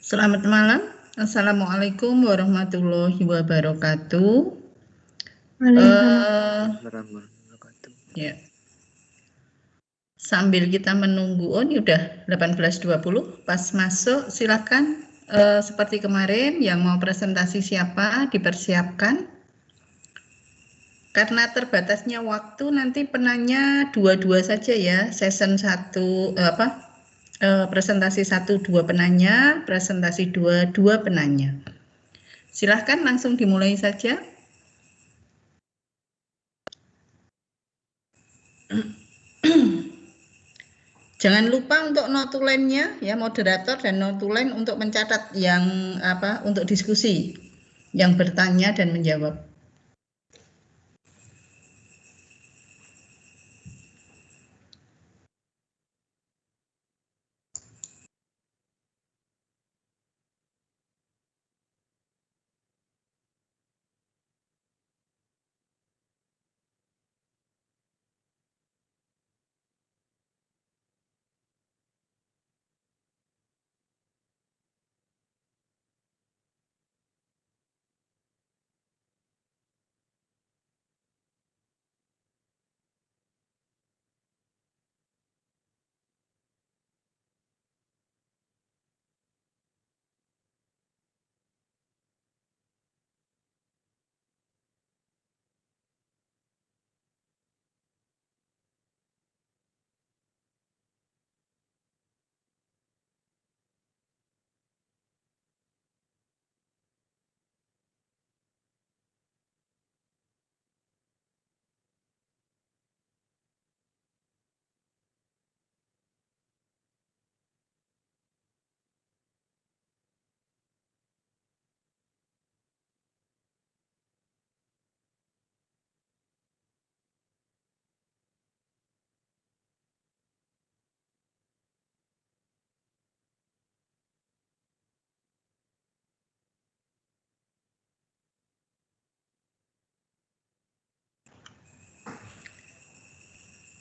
Selamat malam. Assalamualaikum warahmatullahi wabarakatuh. Ya. Sambil kita menunggu, ini udah 18.20, pas masuk silakan. Seperti kemarin, yang mau presentasi siapa dipersiapkan. Karena terbatasnya waktu, nanti penanya dua-dua saja ya, session 1, presentasi 1 2 penanya, presentasi 2 2 penanya. Silahkan langsung dimulai saja. Jangan lupa untuk notulennya ya, moderator dan notulen untuk mencatat yang untuk diskusi, yang bertanya dan menjawab.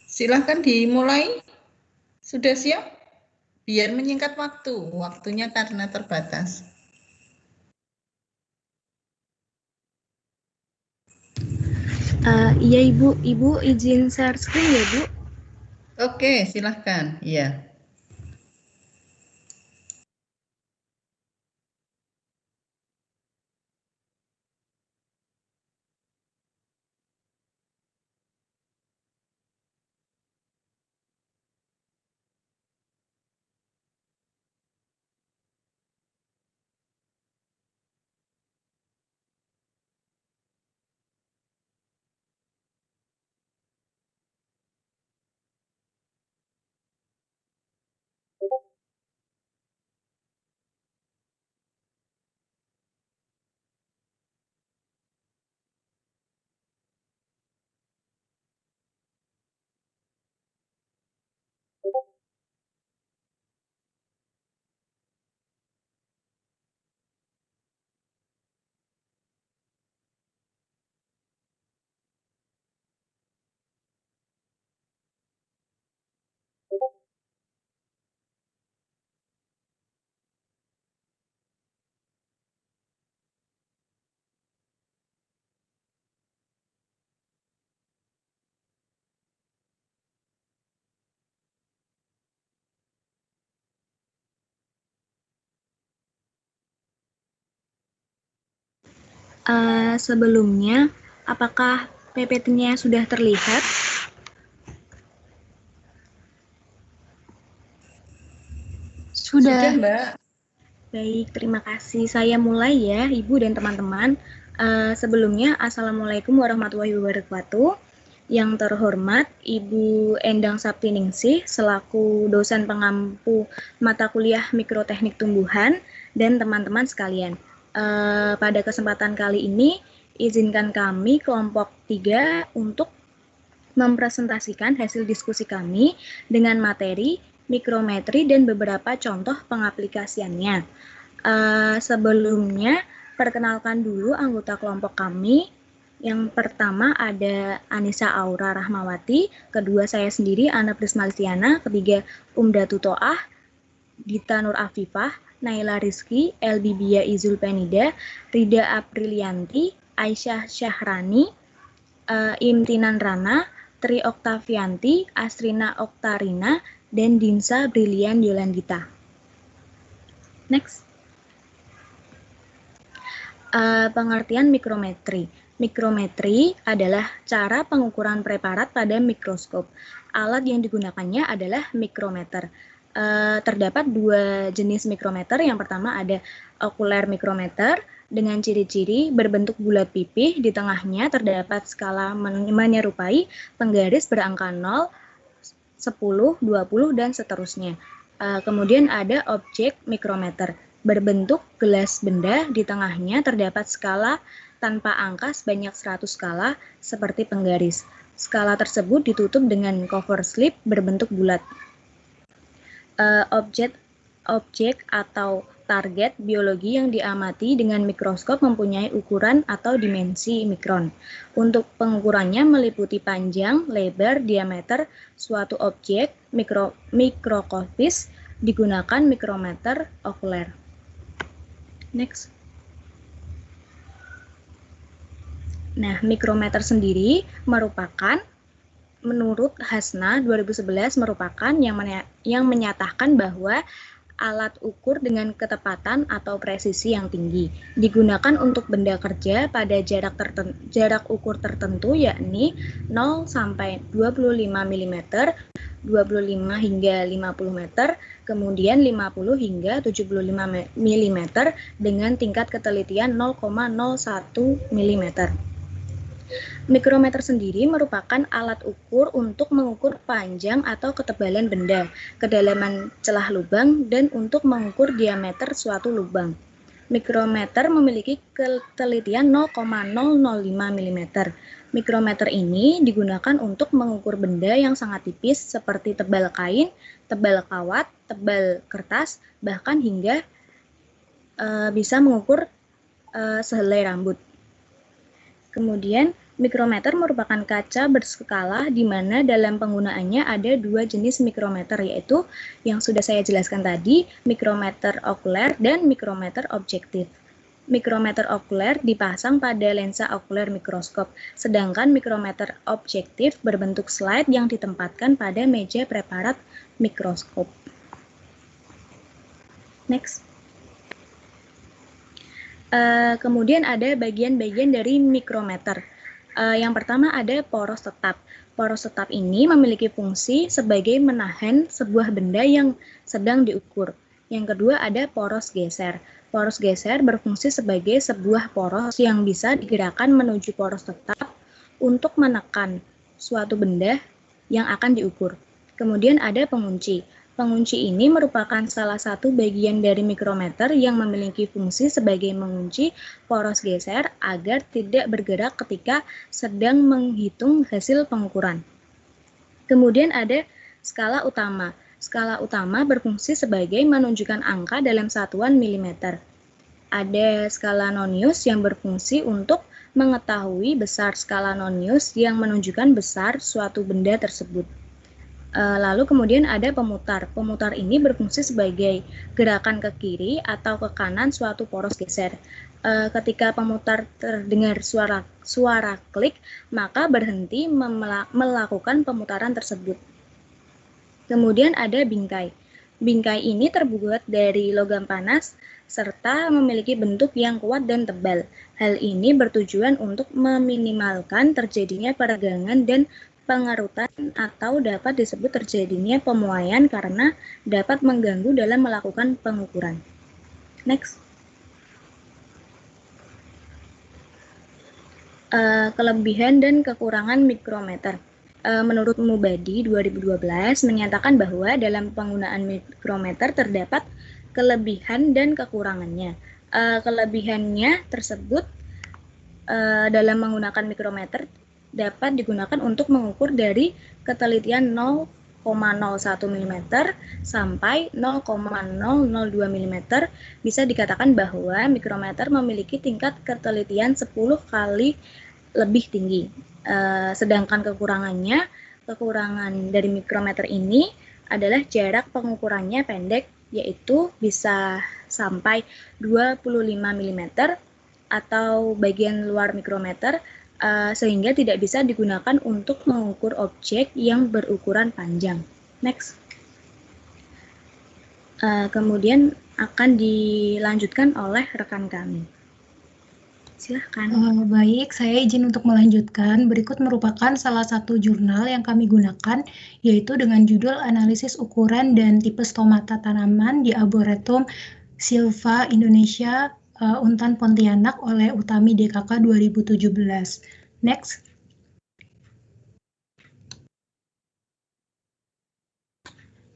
Silahkan dimulai. Sudah siap? Biar menyingkat waktu, waktunya karena terbatas. Iya Ibu izin share screen ya Bu? Oke, silahkan. Iya. Sebelumnya, apakah PPT-nya sudah terlihat? Sudah, Mbak. Baik, terima kasih. Saya mulai ya, Ibu dan teman-teman. Sebelumnya, Assalamualaikum warahmatullahi wabarakatuh. Yang terhormat, Ibu Endang Saptiningsih, selaku dosen pengampu mata kuliah Mikroteknik Tumbuhan, dan teman-teman sekalian. Pada kesempatan kali ini, izinkan kami kelompok 3 untuk mempresentasikan hasil diskusi kami dengan materi mikrometri dan beberapa contoh pengaplikasiannya. Sebelumnya, perkenalkan dulu anggota kelompok kami. Yang pertama ada Anissa Aura Rahmawati, kedua saya sendiri Ana Prismalisiana, ketiga Umdatu Toah, Dita Nur Afifah, Naila Rizky, Elbibia Izul Penida, Rida Aprilianti, Aisyah Syahrani, Imtinan Rana, Tri Oktavianti, Asrina Oktarina, dan Dinsa Brilian Yolandita. Next. Pengertian mikrometri. Mikrometri adalah cara pengukuran preparat pada mikroskop. Alat yang digunakannya adalah mikrometer. Terdapat dua jenis mikrometer. Yang pertama ada okuler mikrometer dengan ciri-ciri berbentuk bulat pipih, di tengahnya terdapat skala menyerupai penggaris berangka 0, 10, 20, dan seterusnya. Kemudian ada objek mikrometer, berbentuk gelas benda, di tengahnya terdapat skala tanpa angka sebanyak 100 skala seperti penggaris. Skala tersebut ditutup dengan cover slip berbentuk bulat. Objek atau target biologi yang diamati dengan mikroskop mempunyai ukuran atau dimensi mikron. Untuk pengukurannya meliputi panjang, lebar, diameter suatu objek mikroskopis, digunakan mikrometer okuler. Next. Nah, mikrometer sendiri merupakan, menurut Hasna 2011, merupakan yang menyatakan bahwa alat ukur dengan ketepatan atau presisi yang tinggi. Digunakan untuk benda kerja pada jarak ukur tertentu, yakni 0 sampai 25 mm, 25 hingga 50 meter, kemudian 50 hingga 75 mm dengan tingkat ketelitian 0,01 mm. Mikrometer sendiri merupakan alat ukur untuk mengukur panjang atau ketebalan benda, kedalaman celah lubang, dan untuk mengukur diameter suatu lubang. Mikrometer memiliki ketelitian 0,005 mm. Mikrometer ini digunakan untuk mengukur benda yang sangat tipis seperti tebal kain, tebal kawat, tebal kertas, bahkan hingga bisa mengukur sehelai rambut. Kemudian, mikrometer merupakan kaca berskala di mana dalam penggunaannya ada dua jenis mikrometer, yaitu yang sudah saya jelaskan tadi, mikrometer okuler dan mikrometer objektif. Mikrometer okuler dipasang pada lensa okuler mikroskop, sedangkan mikrometer objektif berbentuk slide yang ditempatkan pada meja preparat mikroskop. Next. Kemudian ada bagian-bagian dari mikrometer. Yang pertama ada poros tetap. Poros tetap ini memiliki fungsi sebagai menahan sebuah benda yang sedang diukur. Yang kedua ada poros geser. Poros geser berfungsi sebagai sebuah poros yang bisa digerakkan menuju poros tetap untuk menekan suatu benda yang akan diukur. Kemudian ada pengunci. Pengunci ini merupakan salah satu bagian dari mikrometer yang memiliki fungsi sebagai mengunci poros geser agar tidak bergerak ketika sedang menghitung hasil pengukuran. Kemudian ada skala utama. Skala utama berfungsi sebagai menunjukkan angka dalam satuan milimeter. Ada skala nonius yang berfungsi untuk mengetahui besar skala nonius yang menunjukkan besar suatu benda tersebut. Lalu kemudian ada pemutar. Pemutar ini berfungsi sebagai gerakan ke kiri atau ke kanan suatu poros geser. Ketika pemutar terdengar suara klik, maka berhenti melakukan pemutaran tersebut. Kemudian ada bingkai. Bingkai ini terbuat dari logam panas serta memiliki bentuk yang kuat dan tebal. Hal ini bertujuan untuk meminimalkan terjadinya peregangan dan pengerutan atau dapat disebut terjadinya pemuaian karena dapat mengganggu dalam melakukan pengukuran. Next. Kelebihan dan kekurangan mikrometer. Menurut Mubadi 2012 menyatakan bahwa dalam penggunaan mikrometer terdapat kelebihan dan kekurangannya. Kelebihannya tersebut dalam menggunakan mikrometer dapat digunakan untuk mengukur dari ketelitian 0,01 mm sampai 0,002 mm. Bisa dikatakan bahwa mikrometer memiliki tingkat ketelitian 10 kali lebih tinggi. Sedangkan kekurangan dari mikrometer ini adalah jarak pengukurannya pendek, yaitu bisa sampai 25 mm atau bagian luar mikrometer, sehingga tidak bisa digunakan untuk mengukur objek yang berukuran panjang. Next. Kemudian akan dilanjutkan oleh rekan kami. Silahkan. Baik, saya izin untuk melanjutkan. Berikut merupakan salah satu jurnal yang kami gunakan, yaitu dengan judul Analisis Ukuran dan Tipe Stomata Tanaman di Arboretum Silva Indonesia, Untan Pontianak oleh Utami DKK 2017. Next.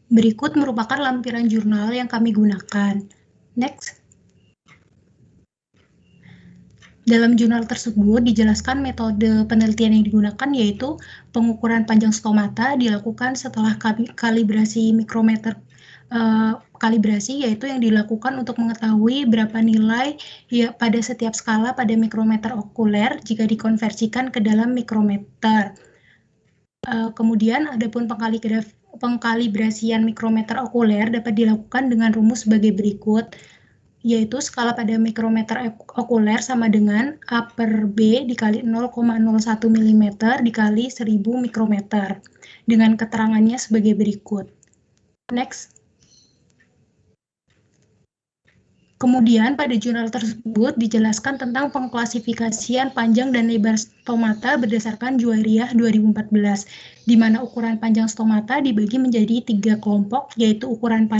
Berikut merupakan lampiran jurnal yang kami gunakan. Next. Dalam jurnal tersebut dijelaskan metode penelitian yang digunakan, yaitu pengukuran panjang stomata dilakukan setelah kalibrasi mikrometer kalibrasi, yaitu yang dilakukan untuk mengetahui berapa nilai ya pada setiap skala pada mikrometer okuler jika dikonversikan ke dalam mikrometer. Kemudian adapun pengkalibrasian mikrometer okuler dapat dilakukan dengan rumus sebagai berikut, yaitu skala pada mikrometer okuler sama dengan A per B dikali 0,01 mm dikali 1000 mikrometer, dengan keterangannya sebagai berikut. Next. Kemudian pada jurnal tersebut dijelaskan tentang pengklasifikasian panjang dan lebar stomata berdasarkan Juwairiyah 2014, di mana ukuran panjang stomata dibagi menjadi 3 kelompok, yaitu kurang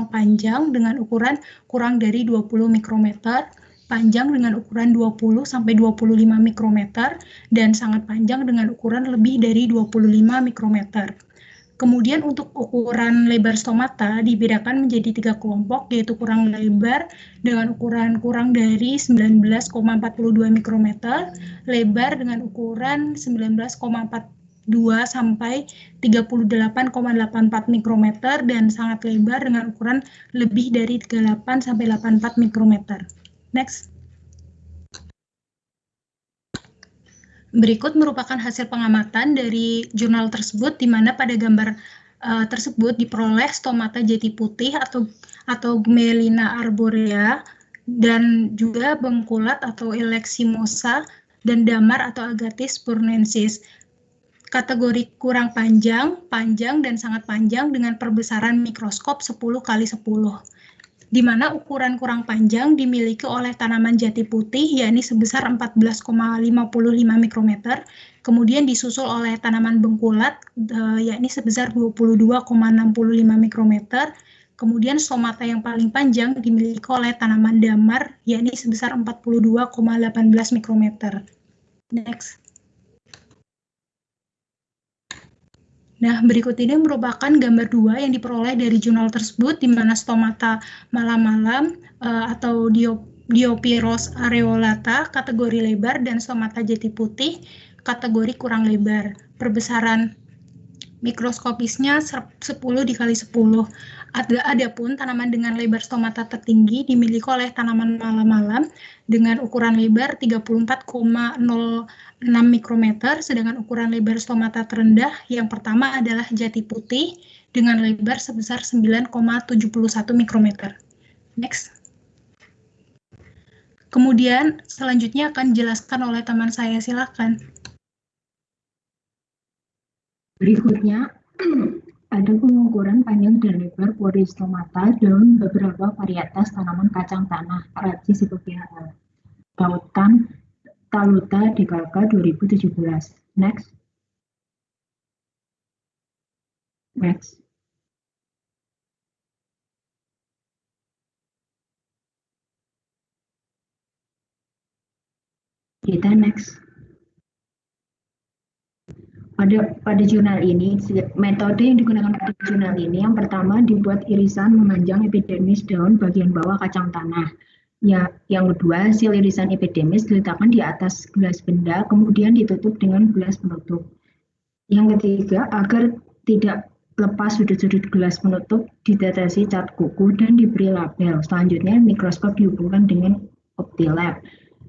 panjang dengan ukuran kurang dari 20 mikrometer, panjang dengan ukuran 20 sampai 25 mikrometer, dan sangat panjang dengan ukuran lebih dari 25 mikrometer. Kemudian untuk ukuran lebar stomata dibedakan menjadi 3 kelompok, yaitu kurang lebar dengan ukuran kurang dari 19,42 mikrometer, lebar dengan ukuran 19,42 sampai 38,84 mikrometer, dan sangat lebar dengan ukuran lebih dari 38 sampai 84 mikrometer. Next. Berikut merupakan hasil pengamatan dari jurnal tersebut, di mana pada gambar tersebut diperoleh stomata jati putih atau Gmelina arborea, dan juga bengkulat atau Eleximosa, dan damar atau Agathis burnensis. Kategori kurang panjang, panjang, dan sangat panjang dengan perbesaran mikroskop 10 kali 10. Di mana ukuran kurang panjang dimiliki oleh tanaman jati putih, yakni sebesar 14,55 mikrometer, kemudian disusul oleh tanaman bengkulat, yakni sebesar 22,65 mikrometer, kemudian stomata yang paling panjang dimiliki oleh tanaman damar, yakni sebesar 42,18 mikrometer. Next. Nah, berikut ini merupakan gambar 2 yang diperoleh dari jurnal tersebut, di mana stomata malam-malam atau Diopyros areolata kategori lebar dan stomata jati putih kategori kurang lebar. Perbesaran mikroskopisnya 10 dikali 10. Adapun tanaman dengan lebar stomata tertinggi dimiliki oleh tanaman malam-malam dengan ukuran lebar 34,06 mikrometer, sedangkan ukuran lebar stomata terendah yang pertama adalah jati putih dengan lebar sebesar 9,71 mikrometer. Next. Kemudian selanjutnya akan dijelaskan oleh teman saya, silakan. Berikutnya, ada pengukuran panjang dan lebar pori stomata dalam beberapa varietas tanaman kacang tanah, Rachis Ipopeara. Tautan Taluta DKK 2017. Next. Next. Kita next. Pada jurnal ini, metode yang digunakan pada jurnal ini yang pertama dibuat irisan memanjang epidermis daun bagian bawah kacang tanah. Ya, yang kedua, hasil irisan epidermis diletakkan di atas gelas benda, kemudian ditutup dengan gelas penutup. Yang ketiga, agar tidak lepas sudut-sudut gelas penutup, ditetesi cat kuku dan diberi label. Selanjutnya, mikroskop dihubungkan dengan OptiLab.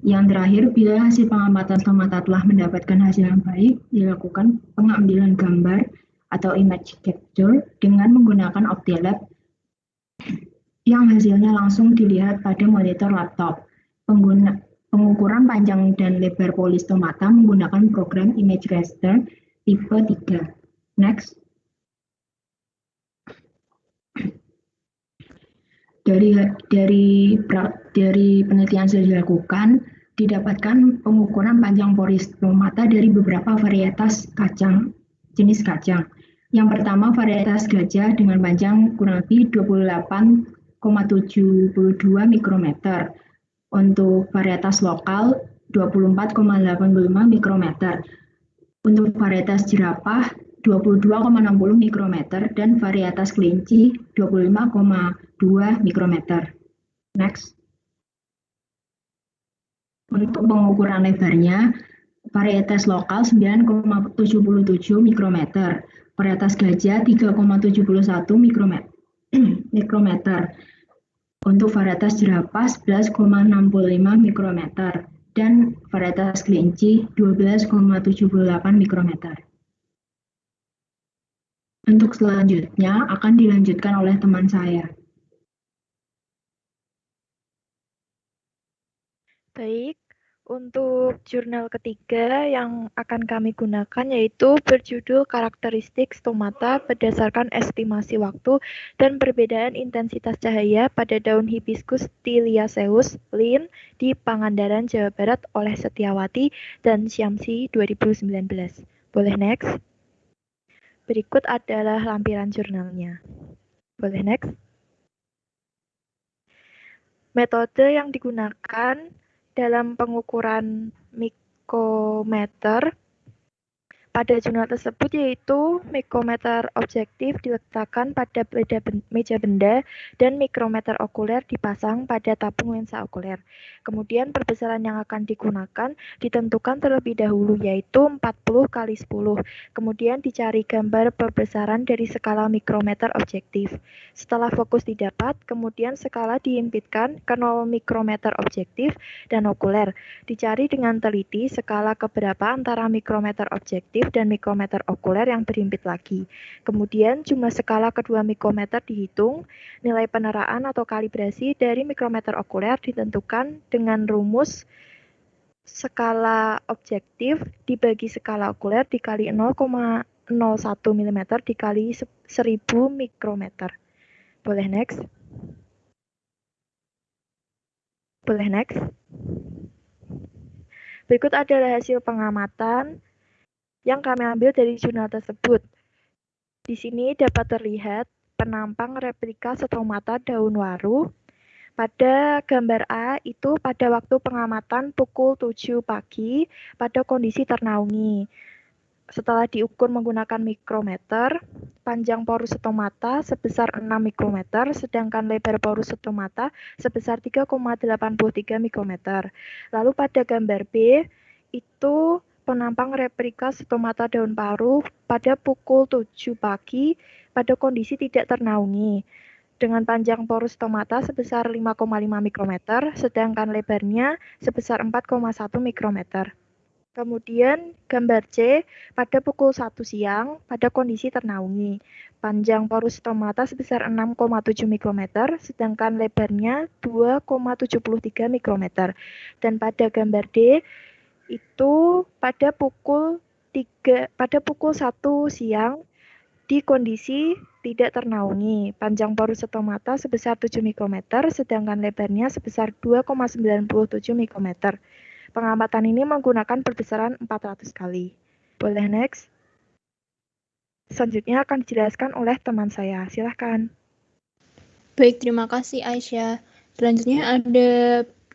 Yang terakhir, bila hasil pengamatan stomata telah mendapatkan hasil yang baik, dilakukan pengambilan gambar atau image capture dengan menggunakan OptiLab yang hasilnya langsung dilihat pada monitor laptop. Pengukuran panjang dan lebar polistomata menggunakan program image raster tipe 3. Next. Dari penelitian yang dilakukan, didapatkan pengukuran panjang polistomata dari beberapa varietas kacang, jenis kacang. Yang pertama, varietas gajah dengan panjang kurang lebih 28,72 mikrometer. Untuk varietas lokal, 24,85 mikrometer. Untuk varietas jerapah, 22,60 mikrometer, dan varietas kelinci, 25,2 mikrometer. Next. Untuk pengukuran lebarnya, varietas lokal 9,77 mikrometer, varietas gajah 3,71 mikrometer. Untuk varietas jerapah 11,65 mikrometer dan varietas kelinci 12,78 mikrometer. Untuk selanjutnya akan dilanjutkan oleh teman saya. Baik, untuk jurnal ketiga yang akan kami gunakan yaitu berjudul Karakteristik Stomata berdasarkan estimasi waktu dan perbedaan intensitas cahaya pada daun hibiscus tiliaceus Linn di Pangandaran, Jawa Barat oleh Setiawati dan Syamsi 2019. Boleh next? Berikut adalah lampiran jurnalnya. Boleh next? Metode yang digunakan dalam pengukuran mikrometer pada jurnal tersebut yaitu mikrometer objektif diletakkan pada meja benda dan mikrometer okuler dipasang pada tabung lensa okuler. Kemudian perbesaran yang akan digunakan ditentukan terlebih dahulu yaitu 40 kali 10. Kemudian dicari gambar perbesaran dari skala mikrometer objektif. Setelah fokus didapat, kemudian skala dihimpitkan ke 0 mikrometer objektif dan okuler. Dicari dengan teliti skala keberapa antara mikrometer objektif dan mikrometer okuler yang berhimpit lagi. Kemudian jumlah skala kedua mikrometer dihitung, nilai peneraan atau kalibrasi dari mikrometer okuler ditentukan dengan rumus skala objektif dibagi skala okuler dikali 0,01 mm dikali 1000 mikrometer. Boleh next? Boleh next? Berikut adalah hasil pengamatan yang kami ambil dari jurnal tersebut. Di sini dapat terlihat penampang replika stomata daun waru. Pada gambar A itu pada waktu pengamatan pukul 7 pagi pada kondisi ternaungi. Setelah diukur menggunakan mikrometer, panjang porus stomata sebesar 6 mikrometer, sedangkan lebar porus stomata sebesar 3,83 mikrometer. Lalu pada gambar B itu penampang replika stomata daun paru pada pukul 7 pagi pada kondisi tidak ternaungi dengan panjang porus stomata sebesar 5,5 mikrometer sedangkan lebarnya sebesar 4,1 mikrometer. Kemudian gambar C pada pukul 1 siang pada kondisi ternaungi. Panjang porus stomata sebesar 6,7 mikrometer sedangkan lebarnya 2,73 mikrometer. Dan pada gambar D itu pada pukul 1 siang di kondisi tidak ternaungi. Panjang porus stomata sebesar 7 mikrometer, sedangkan lebarnya sebesar 2,97 mikrometer. Pengamatan ini menggunakan perbesaran 400 kali. Boleh next? Selanjutnya akan dijelaskan oleh teman saya. Silahkan. Baik, terima kasih Aisyah. Selanjutnya ada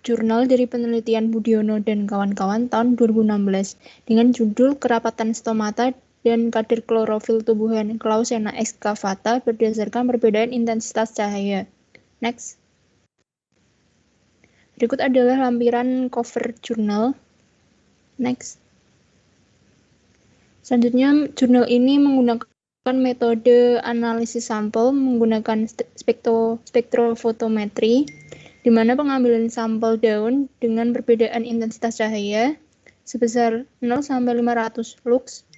jurnal dari penelitian Budiono dan kawan-kawan tahun 2016 dengan judul Kerapatan Stomata dan kadar klorofil tubuhan Clausena excavata berdasarkan perbedaan intensitas cahaya. Next. Berikut adalah lampiran cover jurnal. Next. Selanjutnya, jurnal ini menggunakan metode analisis sampel menggunakan spektrofotometri, di mana pengambilan sampel daun dengan perbedaan intensitas cahaya sebesar 0 sampai 500 lux,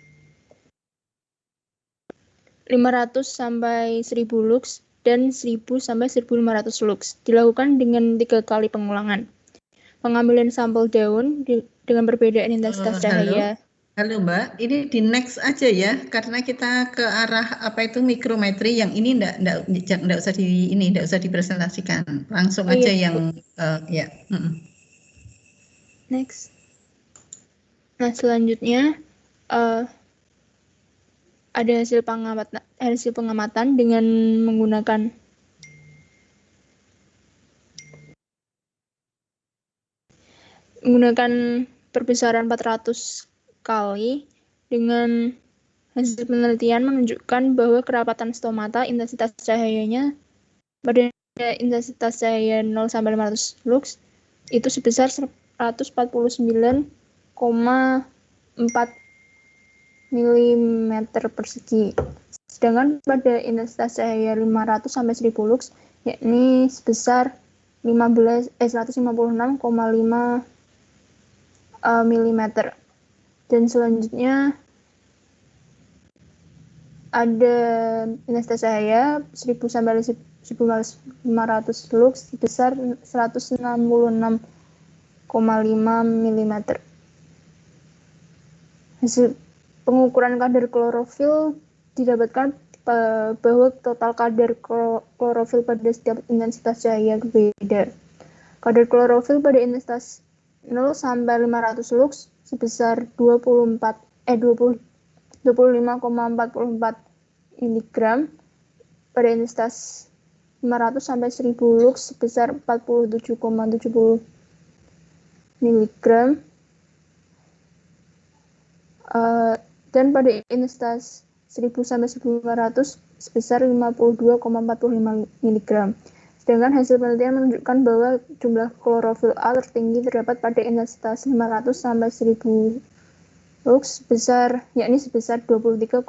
500 sampai 1000 lux, dan 1000 sampai 1500 lux dilakukan dengan 3 kali pengulangan. Pengambilan sampel daun dengan perbedaan intensitas cahaya. Halo Mbak, ini di next aja ya, karena kita ke arah apa itu mikrometri, yang ini enggak usah enggak usah dipresentasikan, langsung aja yang ya. Next. Nah, selanjutnya ada hasil pengamatan dengan menggunakan perbesaran 400 kali. Dengan hasil penelitian menunjukkan bahwa kerapatan stomata intensitas cahayanya pada intensitas cahaya 0 sampai 500 lux itu sebesar 149,4 mm persegi. Sedangkan pada intensitas cahaya 500 sampai 1000 lux yakni sebesar 156,5 mm. Dan selanjutnya ada intensitas cahaya 1000 sampai 1500 lux sebesar 166,5 mm. Hasil pengukuran kadar klorofil didapatkan bahwa total kadar klorofil pada setiap intensitas cahaya berbeda. Kadar klorofil pada intensitas 0 sampai 500 lux sebesar 25,44 mg, pada intensitas 500 sampai 1000 lux sebesar 47,70 mg, dan pada intensitas 1000 sampai 1500 sebesar 52,45 mg. Sedangkan hasil penelitian menunjukkan bahwa jumlah klorofil A tertinggi terdapat pada intensitas 500 sampai 1000 lux yakni sebesar 23,97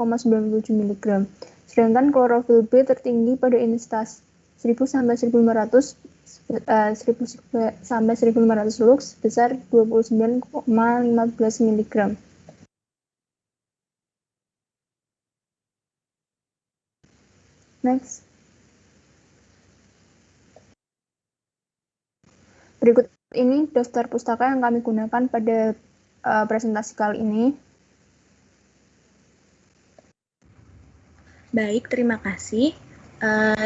mg. Sedangkan klorofil B tertinggi pada intensitas 1000 sampai 1500 lux sebesar 29,15 mg. Next. Berikut ini daftar pustaka yang kami gunakan pada presentasi kali ini. Baik, terima kasih.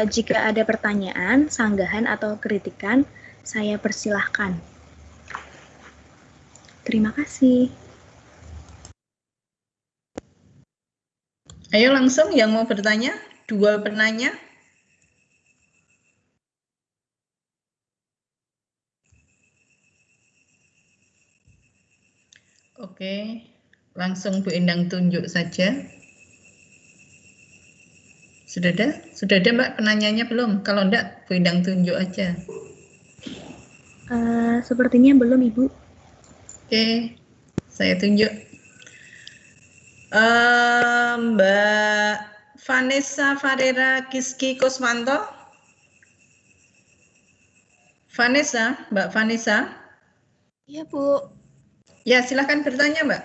Jika ada pertanyaan, sanggahan, atau kritikan, saya persilahkan. Terima kasih. Ayo langsung yang mau bertanya, 2 penanya. Oke, langsung Bu Endang tunjuk saja. Sudah ada? Sudah ada Mbak penanyanya belum? Kalau enggak, Bu Endang tunjuk aja. Sepertinya belum, Ibu. Oke, saya tunjuk. Mbak Vanessa Farera Kiski Kosmanto. Vanessa, Mbak Vanessa. Iya, Bu. Ya, silakan bertanya, Mbak.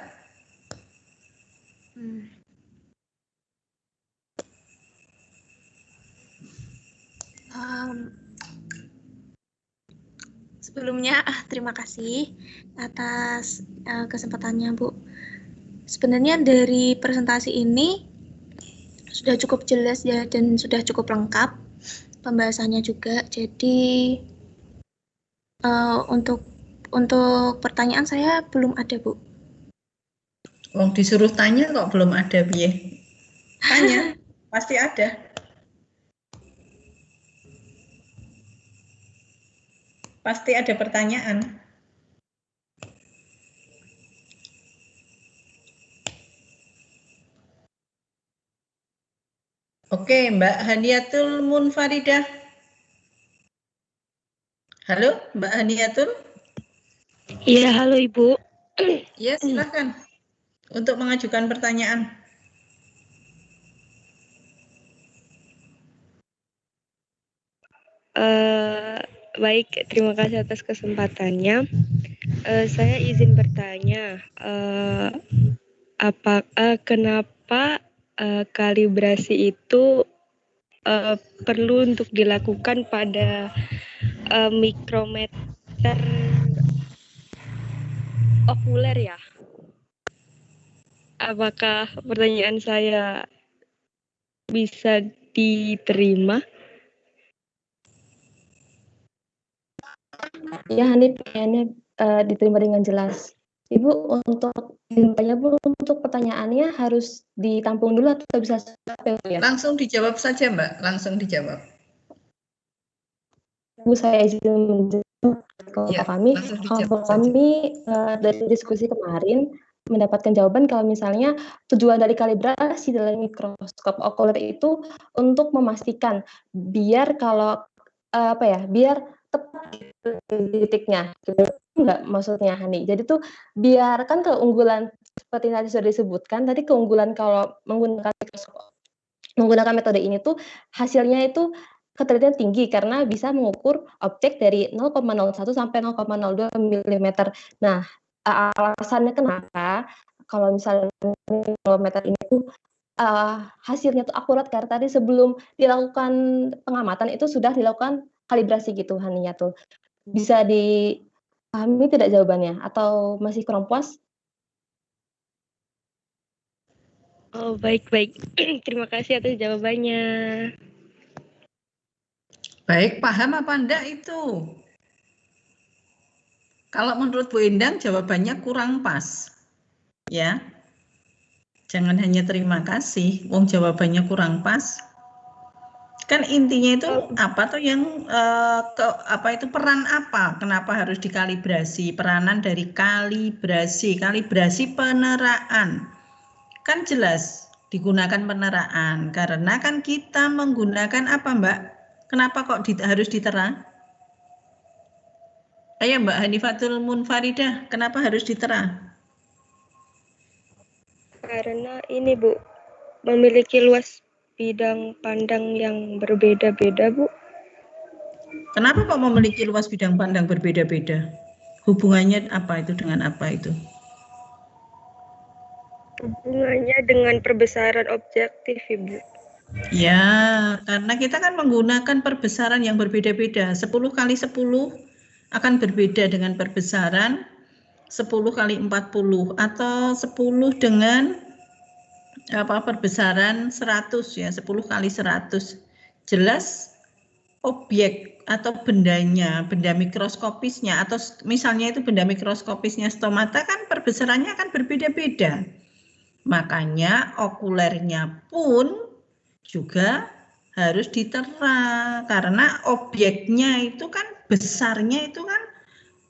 Sebelumnya, terima kasih atas kesempatannya, Bu. Sebenarnya dari presentasi ini, sudah cukup jelas ya dan sudah cukup lengkap pembahasannya juga. Jadi untuk pertanyaan saya belum ada, Bu. Disuruh tanya kok belum ada, piye? Tanya, pasti ada. Pasti ada pertanyaan. Oke, Mbak Haniatul Munfaridah. Halo, Mbak Haniatul? Iya, halo Ibu. Ya, silakan untuk mengajukan pertanyaan. Baik, terima kasih atas kesempatannya. Saya izin bertanya, kenapa kalibrasi itu perlu untuk dilakukan pada mikrometer okuler ya? Apakah pertanyaan saya bisa diterima? Ya, Hani, pertanyaannya diterima dengan jelas. Ibu, untuk pertanyaannya harus ditampung dulu atau bisa ya? Langsung dijawab saja, Mbak. Langsung dijawab. Bu, saya izin menjawab. Kalau kami dari diskusi kemarin mendapatkan jawaban kalau misalnya tujuan dari kalibrasi dalam mikroskop okuler itu untuk memastikan biar kalau biar tepat titiknya. Enggak maksudnya, Hani. Jadi tuh biarkan keunggulan seperti tadi sudah disebutkan, tadi keunggulan kalau menggunakan metode ini tuh hasilnya itu ketelitian tinggi karena bisa mengukur objek dari 0,01 sampai 0,02 mm. Nah, alasannya kenapa kalau misalnya mikrometer ini tuh hasilnya tuh akurat karena tadi sebelum dilakukan pengamatan itu sudah dilakukan kalibrasi gitu, Hania tuh. Bisa dipahami tidak jawabannya atau masih kurang puas? Oh, baik-baik. Terima kasih atas jawabannya. Baik, paham apa enggak itu? Kalau menurut Bu Endang jawabannya kurang pas. Ya. Jangan hanya terima kasih, wong jawabannya kurang pas. Kan intinya itu apa tuh yang peran apa? Kenapa harus dikalibrasi? Peranan dari kalibrasi peneraan. Kan jelas digunakan peneraan karena kan kita menggunakan apa, Mbak? Kenapa kok harus ditera? Ayo Mbak Hanifatul Munfaridah, kenapa harus ditera? Karena ini, Bu, memiliki luas bidang pandang yang berbeda-beda, Bu. Kenapa kok memiliki luas bidang pandang berbeda-beda? Hubungannya apa itu dengan apa itu? Hubungannya dengan perbesaran objektif, Ibu. Ya, karena kita kan menggunakan perbesaran yang berbeda-beda. 10 kali 10 akan berbeda dengan perbesaran 10 kali 40 atau 10 dengan perbesaran 100 ya, 10 kali 100. Jelas objek atau bendanya, benda mikroskopisnya atau misalnya itu benda mikroskopisnya stomata kan perbesarannya akan berbeda-beda. Makanya okulernya pun juga harus ditera karena objeknya itu kan besarnya itu kan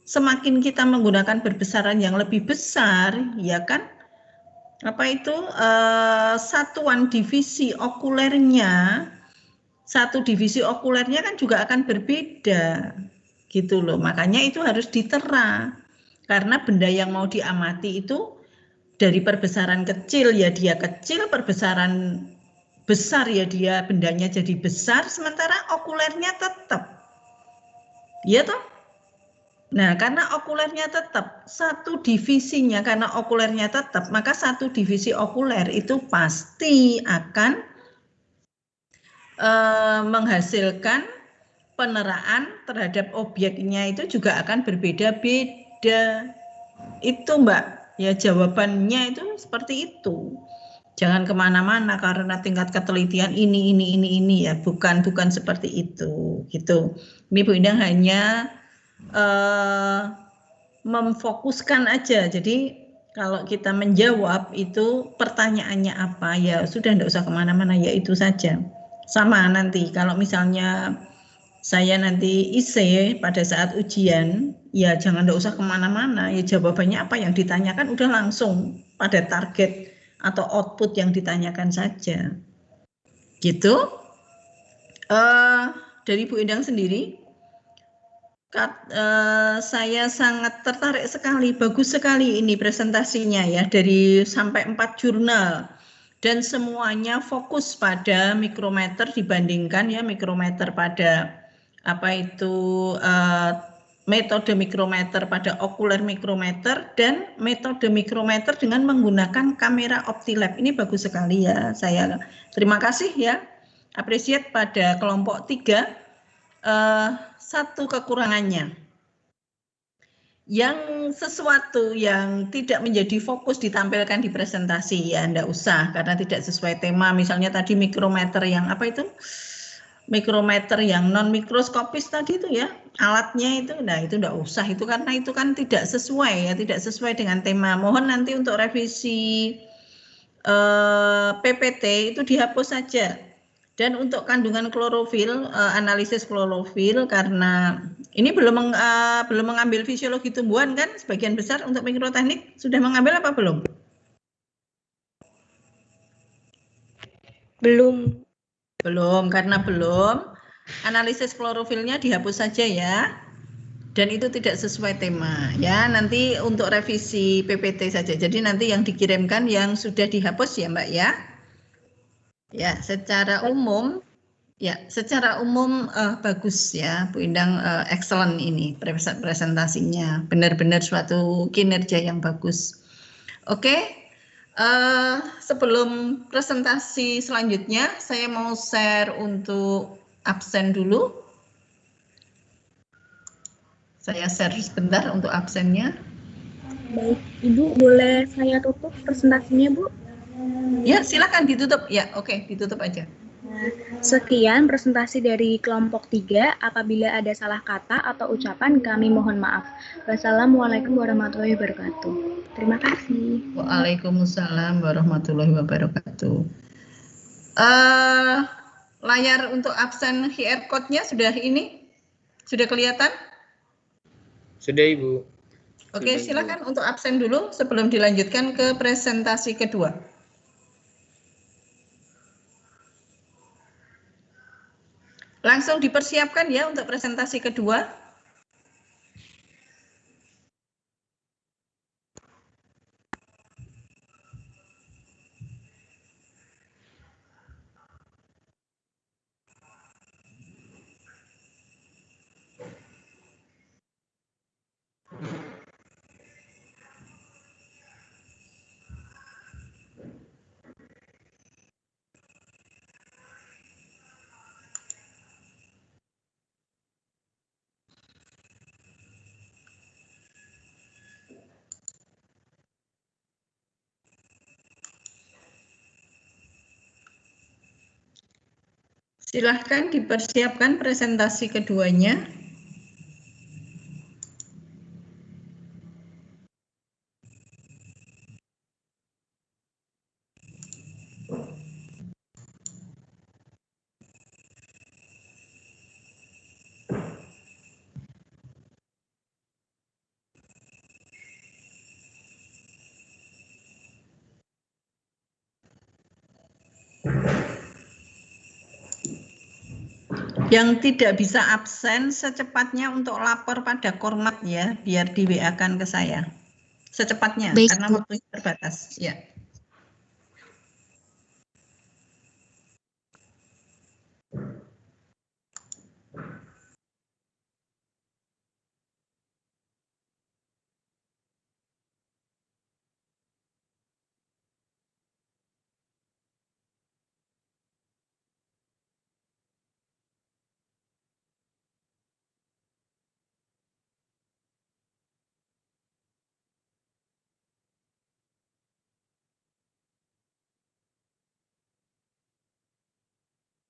semakin kita menggunakan perbesaran yang lebih besar ya kan satuan divisi okulernya kan juga akan berbeda gitu loh, makanya itu harus ditera karena benda yang mau diamati itu dari perbesaran kecil ya dia kecil, perbesaran besar ya dia bendanya jadi besar, sementara okulernya tetap. Ya toh? Nah, karena okulernya tetap, satu divisinya karena okulernya tetap, maka satu divisi okuler itu pasti akan menghasilkan peneraan terhadap objeknya itu juga akan berbeda-beda. Itu Mbak, ya jawabannya itu seperti itu. Jangan kemana-mana karena tingkat ketelitian ini ya, bukan seperti itu, gitu. Ini Bu Indah hanya memfokuskan aja. Jadi kalau kita menjawab itu pertanyaannya apa, ya sudah enggak usah kemana-mana, ya itu saja. Sama nanti kalau misalnya saya nanti IC pada saat ujian, ya jangan enggak usah kemana-mana, ya jawabannya apa yang ditanyakan udah langsung pada target atau output yang ditanyakan saja. Gitu. Dari Bu Endang sendiri, saya sangat tertarik sekali, bagus sekali ini presentasinya ya, dari sampai 4 jurnal. Dan semuanya fokus pada mikrometer dibandingkan ya mikrometer pada apa itu metode mikrometer pada okuler mikrometer dan metode mikrometer dengan menggunakan kamera OptiLab. Ini bagus sekali ya. Saya terima kasih ya. Appreciate pada kelompok 3. Satu kekurangannya. Yang sesuatu yang tidak menjadi fokus ditampilkan di presentasi ya enggak usah karena tidak sesuai tema. Misalnya tadi mikrometer yang apa itu? Mikrometer yang non mikroskopis tadi itu ya, alatnya itu, nah itu enggak usah itu karena itu kan tidak sesuai ya, tidak sesuai dengan tema. Mohon nanti untuk revisi PPT itu dihapus saja. Dan untuk kandungan klorofil, analisis klorofil karena ini belum mengambil fisiologi tumbuhan kan, sebagian besar untuk mikroteknik sudah mengambil apa belum? Belum. Belum, karena belum. Analisis klorofilnya dihapus saja ya. Dan itu tidak sesuai tema ya. Nanti untuk revisi PPT saja. Jadi nanti yang dikirimkan yang sudah dihapus ya Mbak ya. Ya, secara umum bagus ya Bu Endang, excellent ini presentasinya. Benar-benar suatu kinerja yang bagus. Oke. Sebelum presentasi selanjutnya, saya mau share untuk absen dulu. Saya share sebentar untuk absennya. Baik, Ibu, boleh saya tutup presentasinya, Bu? Ya, silakan ditutup. Ya, oke, ditutup aja. Sekian presentasi dari kelompok 3. Apabila ada salah kata atau ucapan, kami mohon maaf. Wassalamualaikum warahmatullahi wabarakatuh. Terima kasih. Waalaikumsalam warahmatullahi wabarakatuh. Layar untuk absen QR code-nya sudah kelihatan? Sudah, Ibu. Oke, silakan untuk absen dulu sebelum dilanjutkan ke presentasi kedua. Langsung dipersiapkan ya untuk presentasi kedua. Silahkan dipersiapkan presentasi keduanya. Yang tidak bisa absen secepatnya untuk lapor pada Kormat ya, biar di WA-kan ke saya. Secepatnya, Baik, karena Bu. waktunya terbatas. Ya.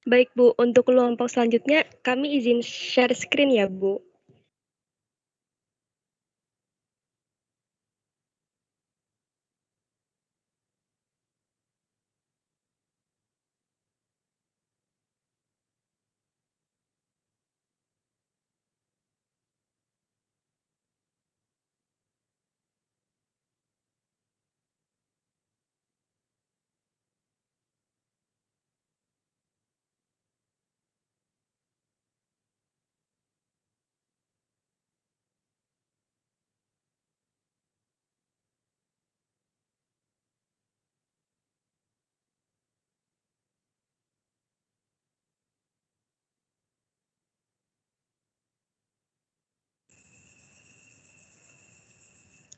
Baik, Bu. Untuk kelompok selanjutnya, kami izin share screen ya, Bu.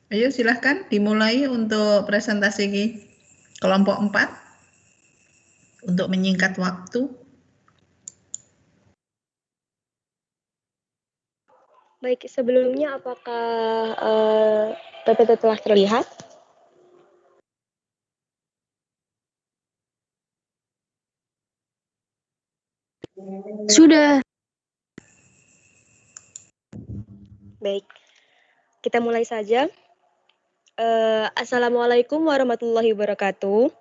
Ayo silahkan dimulai untuk presentasi kelompok 4 untuk menyingkat waktu. Baik, sebelumnya apakah PPT telah terlihat? Sudah. Baik, kita mulai saja. Assalamualaikum warahmatullahi wabarakatuh.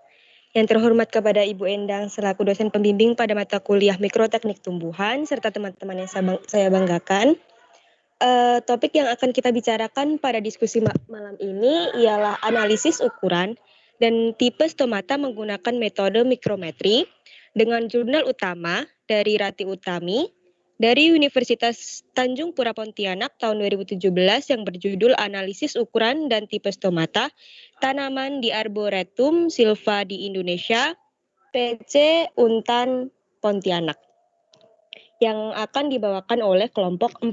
Yang terhormat kepada Ibu Endang selaku dosen pembimbing pada mata kuliah Mikroteknik Tumbuhan serta teman-teman yang saya banggakan. Topik yang akan kita bicarakan pada diskusi malam ini ialah analisis ukuran dan tipe stomata menggunakan metode mikrometri dengan jurnal utama dari Rati Utami dari Universitas Tanjung Pura Pontianak tahun 2017 yang berjudul Analisis Ukuran dan Tipe Stomata Tanaman di Arboretum Silva di Indonesia, PC Untan Pontianak, yang akan dibawakan oleh kelompok 4.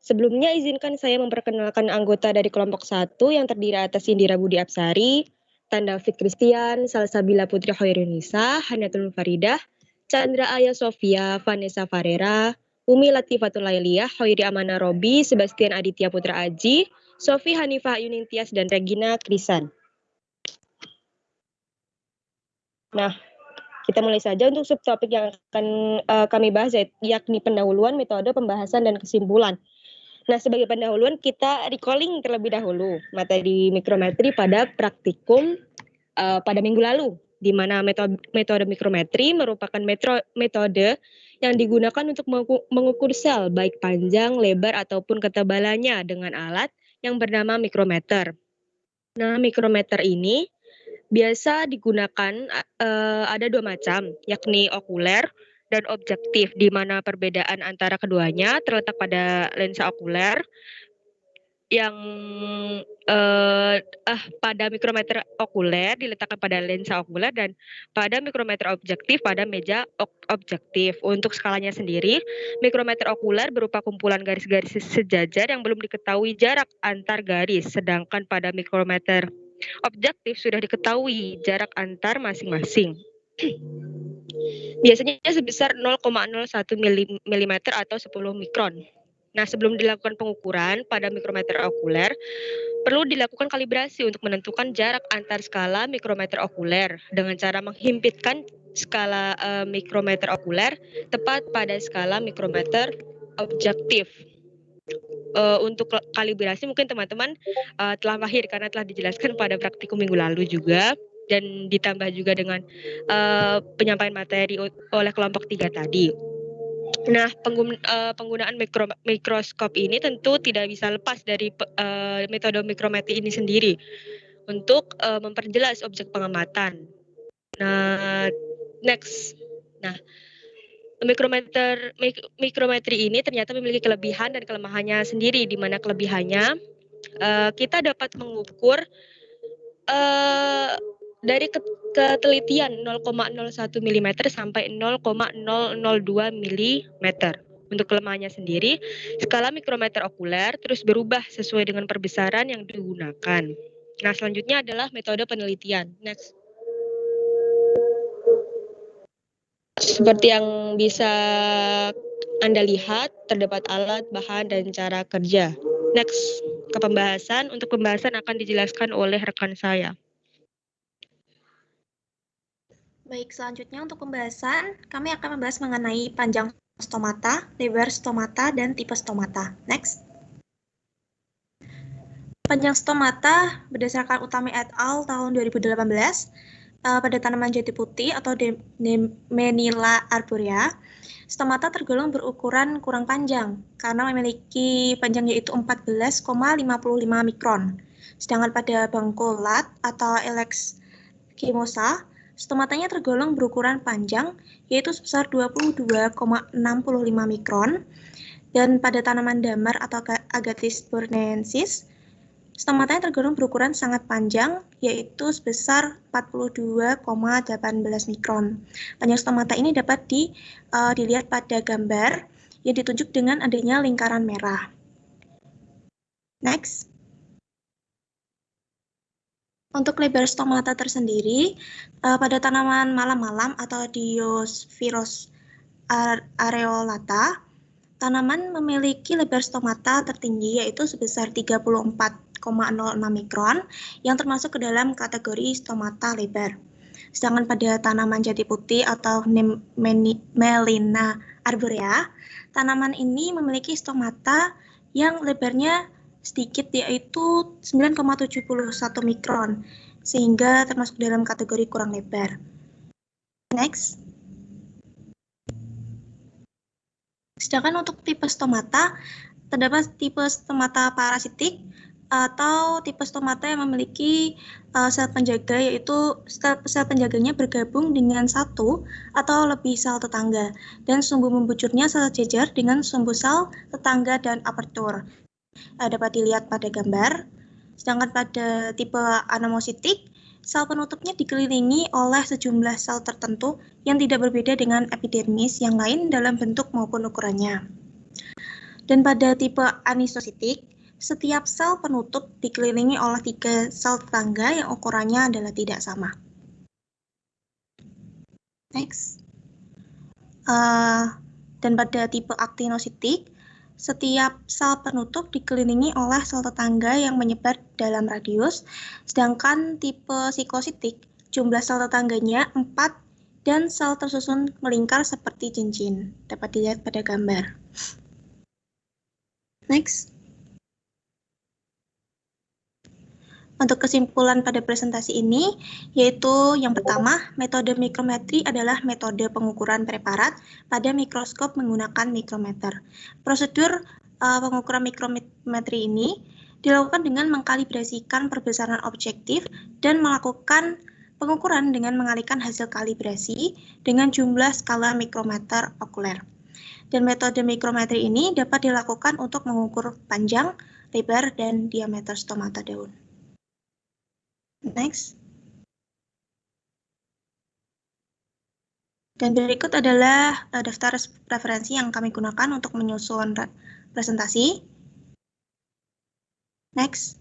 Sebelumnya izinkan saya memperkenalkan anggota dari kelompok 1 yang terdiri atas Indira Budi Apsari, Tanda Fit Christian, Salsabila Putri Hoirunisa, Hanatul Faridah, Chandra Aya Sofia, Vanessa Farera, Umi Latifatul Lailiyah, Hoiri Amana Robi, Sebastian Aditya Putra Aji, Sofi Hanifah Yunintias, dan Regina Krisan. Nah, kita mulai saja untuk subtopik yang akan kami bahas, yakni pendahuluan, metode, pembahasan, dan kesimpulan. Nah, sebagai pendahuluan kita recalling terlebih dahulu materi mikrometri pada praktikum pada minggu lalu, di mana metode mikrometri merupakan metode yang digunakan untuk mengukur sel, baik panjang, lebar, ataupun ketebalannya dengan alat yang bernama mikrometer. Nah, mikrometer ini biasa digunakan ada 2 macam, yakni okuler dan objektif, di mana perbedaan antara keduanya terletak pada lensa okuler yang pada mikrometer okuler diletakkan pada lensa okuler dan pada mikrometer objektif pada meja objektif. Untuk skalanya sendiri, mikrometer okuler berupa kumpulan garis-garis sejajar yang belum diketahui jarak antar garis, sedangkan pada mikrometer objektif sudah diketahui jarak antar masing-masing. Biasanya sebesar 0,01 mm atau 10 mikron. Nah, sebelum dilakukan pengukuran pada mikrometer okuler, perlu dilakukan kalibrasi untuk menentukan jarak antar skala mikrometer okuler dengan cara menghimpitkan skala mikrometer okuler tepat pada skala mikrometer objektif. Untuk kalibrasi mungkin teman-teman telah mahir karena telah dijelaskan pada praktikum minggu lalu juga, dan ditambah juga dengan penyampaian materi oleh kelompok 3 tadi. Nah, penggunaan mikroskop ini tentu tidak bisa lepas dari metode mikrometri ini sendiri untuk memperjelas objek pengamatan. Nah, next. Nah, mikrometri ini ternyata memiliki kelebihan dan kelemahannya sendiri, di mana kelebihannya kita dapat mengukur dari ketelitian 0,01 mm sampai 0,002 mm. Untuk kelemahannya sendiri, skala mikrometer okuler terus berubah sesuai dengan perbesaran yang digunakan. Nah, selanjutnya adalah metode penelitian. Next. Seperti yang bisa Anda lihat, terdapat alat, bahan, dan cara kerja. Next, ke pembahasan. Untuk pembahasan akan dijelaskan oleh rekan saya. Baik, selanjutnya untuk pembahasan, kami akan membahas mengenai panjang stomata, lebar stomata, dan tipe stomata. Next. Panjang stomata berdasarkan Utami et al. Tahun 2018 pada tanaman jati putih atau Menila arborea, stomata tergolong berukuran kurang panjang karena memiliki panjang yaitu 14,55 mikron. Sedangkan pada bangkolat atau Ilex chymosa, stomatanya tergolong berukuran panjang, yaitu sebesar 22,65 mikron. Dan pada tanaman damar atau Agathis borneensis, stomatanya tergolong berukuran sangat panjang, yaitu sebesar 42,18 mikron. Panjang stomata ini dapat dilihat pada gambar yang ditunjuk dengan adanya lingkaran merah. Next. Untuk lebar stomata tersendiri, pada tanaman malam-malam atau Diospyros areolata, tanaman memiliki lebar stomata tertinggi yaitu sebesar 34,06 mikron yang termasuk ke dalam kategori stomata lebar. Sedangkan pada tanaman jati putih atau Melina arborea, tanaman ini memiliki stomata yang lebarnya sedikit yaitu 9,71 mikron, sehingga termasuk dalam kategori kurang lebar. Next. Sedangkan untuk tipe stomata, terdapat tipe stomata parasitik atau tipe stomata yang memiliki sel penjaga, yaitu sel penjaganya bergabung dengan satu atau lebih sel tetangga, dan sumbu membucurnya sejajar dengan sumbu sel tetangga dan apertur. Dapat dilihat pada gambar. Sedangkan pada tipe anomositik, sel penutupnya dikelilingi oleh sejumlah sel tertentu yang tidak berbeda dengan epidermis yang lain dalam bentuk maupun ukurannya. Dan pada tipe anisositik, setiap sel penutup dikelilingi oleh 3 sel tetangga yang ukurannya adalah tidak sama. Next. Dan pada tipe aktinositik, setiap sel penutup dikelilingi oleh sel tetangga yang menyebar dalam radius, sedangkan tipe siklositik, jumlah sel tetangganya 4 dan sel tersusun melingkar seperti cincin. Dapat dilihat pada gambar. Next. Untuk kesimpulan pada presentasi ini, yaitu yang pertama, metode mikrometri adalah metode pengukuran preparat pada mikroskop menggunakan mikrometer. Prosedur pengukuran mikrometri ini dilakukan dengan mengkalibrasikan perbesaran objektif dan melakukan pengukuran dengan mengalihkan hasil kalibrasi dengan jumlah skala mikrometer okuler. Dan metode mikrometri ini dapat dilakukan untuk mengukur panjang, lebar, dan diameter stomata daun. Next. Dan berikut adalah daftar referensi yang kami gunakan untuk menyusun presentasi. Next.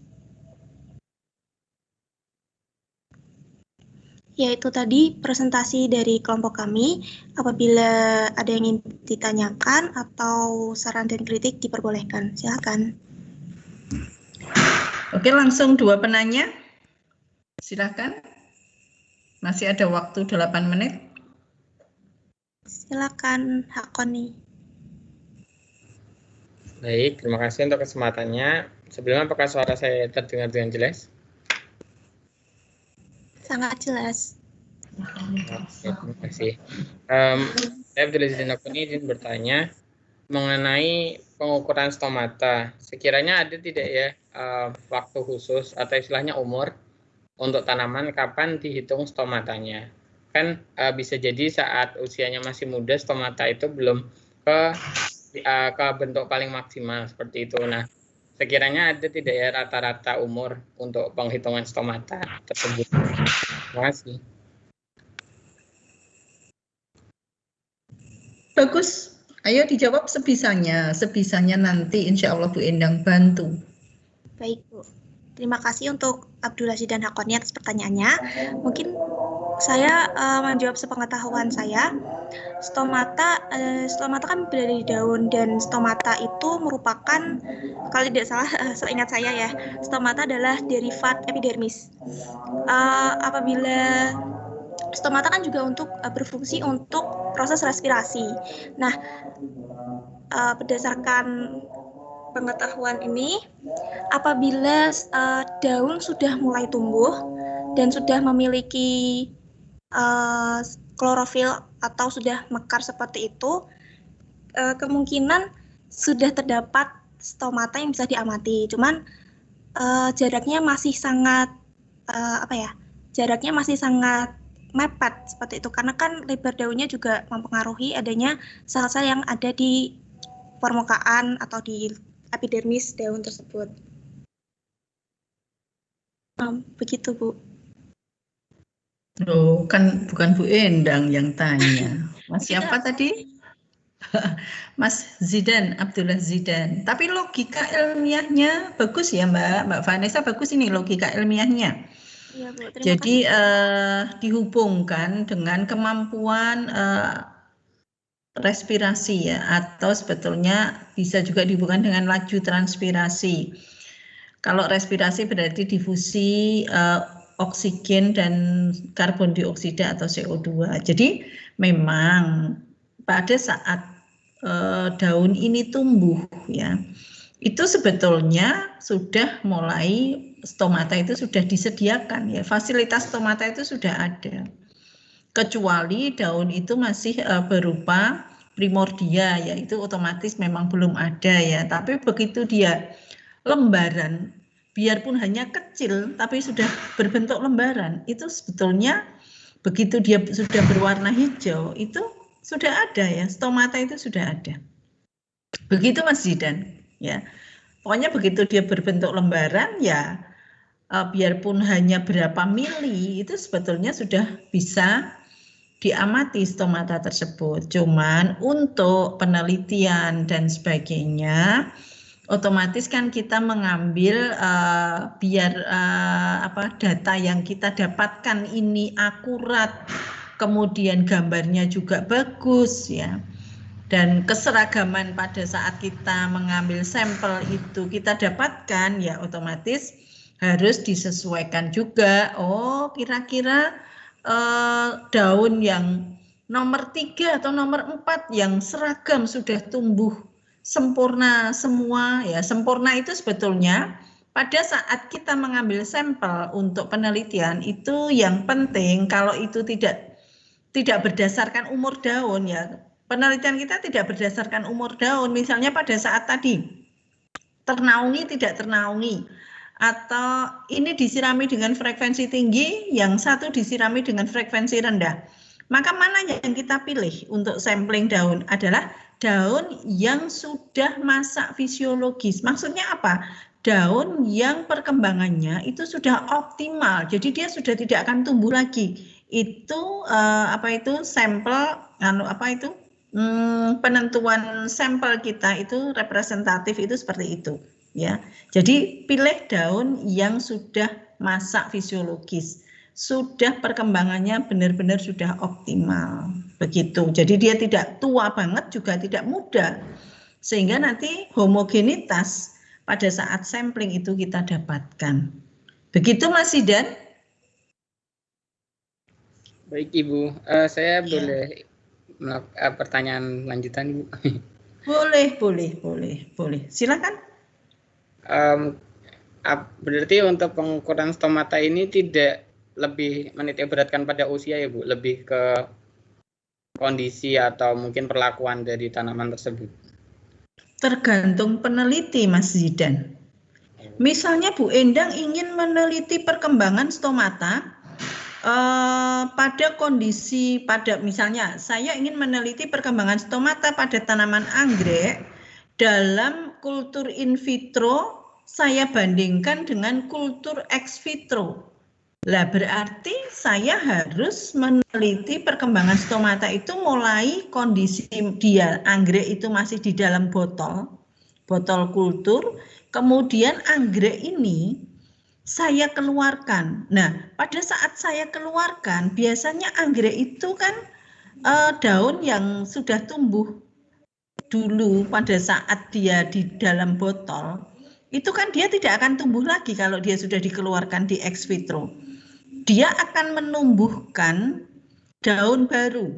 Yaitu tadi presentasi dari kelompok kami. Apabila ada yang ingin ditanyakan atau saran dan kritik diperbolehkan. Silakan. Oke, langsung 2 penanya. Silakan. Masih ada waktu 8 menit. Silakan, Hakoni. Baik, terima kasih untuk kesempatannya. Sebelumnya, apakah suara saya terdengar dengan jelas? Sangat jelas. Oke, terima kasih. Saya Abdulaziz Hakoni izin bertanya mengenai pengukuran stomata. Sekiranya ada tidak ya waktu khusus atau istilahnya umur untuk tanaman kapan dihitung stomatanya? Kan bisa jadi saat usianya masih muda stomata itu belum ke bentuk paling maksimal seperti itu. Nah, sekiranya ada tidak ya rata-rata umur untuk penghitungan stomata tersebut? Terima kasih. Bagus. Ayo dijawab sebisanya. Sebisanya nanti insya Allah Bu Endang bantu. Baik, Bu. Terima kasih untuk Abdulaziz dan Hakoni atas pertanyaannya. Mungkin saya menjawab sepengetahuan saya. Stomata kan berada di daun, dan stomata itu merupakan, kalau tidak salah, seingat saya ya, stomata adalah derivat epidermis. Apabila stomata kan juga berfungsi untuk proses respirasi. Nah, berdasarkan pengetahuan ini, apabila daun sudah mulai tumbuh dan sudah memiliki klorofil atau sudah mekar seperti itu, kemungkinan sudah terdapat stomata yang bisa diamati. Cuman jaraknya masih sangat jaraknya masih sangat mepet seperti itu, karena kan lebar daunnya juga mempengaruhi adanya sel-sel yang ada di permukaan atau di epidermis daun tersebut. Begitu, Bu. Loh, kan bukan Bu Endang yang tanya. Mas siapa tadi? Mas Zidan, Abdullah Zidan. Tapi logika ilmiahnya bagus ya Mbak Vanessa, bagus ini logika ilmiahnya. Ya, Bu, jadi dihubungkan dengan kemampuan respirasi ya, atau sebetulnya bisa juga dihubungkan dengan laju transpirasi. Kalau respirasi berarti difusi oksigen dan karbon dioksida atau CO2. Jadi memang pada saat daun ini tumbuh ya, itu sebetulnya sudah mulai stomata itu sudah disediakan ya, fasilitas stomata itu sudah ada. Kecuali daun itu masih berupa primordia, yaitu otomatis memang belum ada ya. Tapi begitu dia lembaran, biarpun hanya kecil tapi sudah berbentuk lembaran, itu sebetulnya begitu dia sudah berwarna hijau itu sudah ada ya, stomata itu sudah ada. Begitu Mas Zidan ya. Pokoknya begitu dia berbentuk lembaran ya, biarpun hanya berapa mili itu sebetulnya sudah bisa diamati stomata tersebut. Cuman untuk penelitian dan sebagainya otomatis kan kita mengambil biar data yang kita dapatkan ini akurat, kemudian gambarnya juga bagus ya. Dan keseragaman pada saat kita mengambil sampel itu kita dapatkan ya, otomatis harus disesuaikan juga. Oh, kira-kira daun yang nomor 3 atau nomor 4 yang seragam sudah tumbuh sempurna semua ya. Sempurna itu sebetulnya pada saat kita mengambil sampel untuk penelitian itu yang penting kalau itu tidak berdasarkan umur daun ya. Penelitian kita tidak berdasarkan umur daun, misalnya pada saat tadi ternaungi tidak ternaungi, atau ini disirami dengan frekuensi tinggi, yang satu disirami dengan frekuensi rendah. Maka mana yang kita pilih untuk sampling daun adalah daun yang sudah masak fisiologis. Maksudnya apa? Daun yang perkembangannya itu sudah optimal, jadi dia sudah tidak akan tumbuh lagi. Itu sampel penentuan sampel kita itu representatif itu seperti itu ya. Jadi pilih daun yang sudah masak fisiologis, sudah perkembangannya benar-benar sudah optimal begitu. Jadi dia tidak tua banget juga tidak muda, sehingga nanti homogenitas pada saat sampling itu kita dapatkan. Begitu Mas Zidan? Baik Ibu, saya boleh pertanyaan lanjutan Ibu? Boleh. Silakan. Berarti untuk pengukuran stomata ini tidak lebih menitik beratkan pada usia ya Bu, lebih ke kondisi atau mungkin perlakuan dari tanaman tersebut? Tergantung peneliti Mas Zidan. Misalnya Bu Endang ingin meneliti perkembangan stomata pada kondisi, misalnya saya ingin meneliti perkembangan stomata pada tanaman anggrek dalam kultur in vitro, saya bandingkan dengan kultur ex vitro. Lah berarti saya harus meneliti perkembangan stomata itu mulai kondisi dia anggrek itu masih di dalam botol kultur, kemudian anggrek ini saya keluarkan. Nah, pada saat saya keluarkan, biasanya anggrek itu kan daun yang sudah tumbuh dulu pada saat dia di dalam botol, itu kan dia tidak akan tumbuh lagi kalau dia sudah dikeluarkan di ex vitro. Dia akan menumbuhkan daun baru.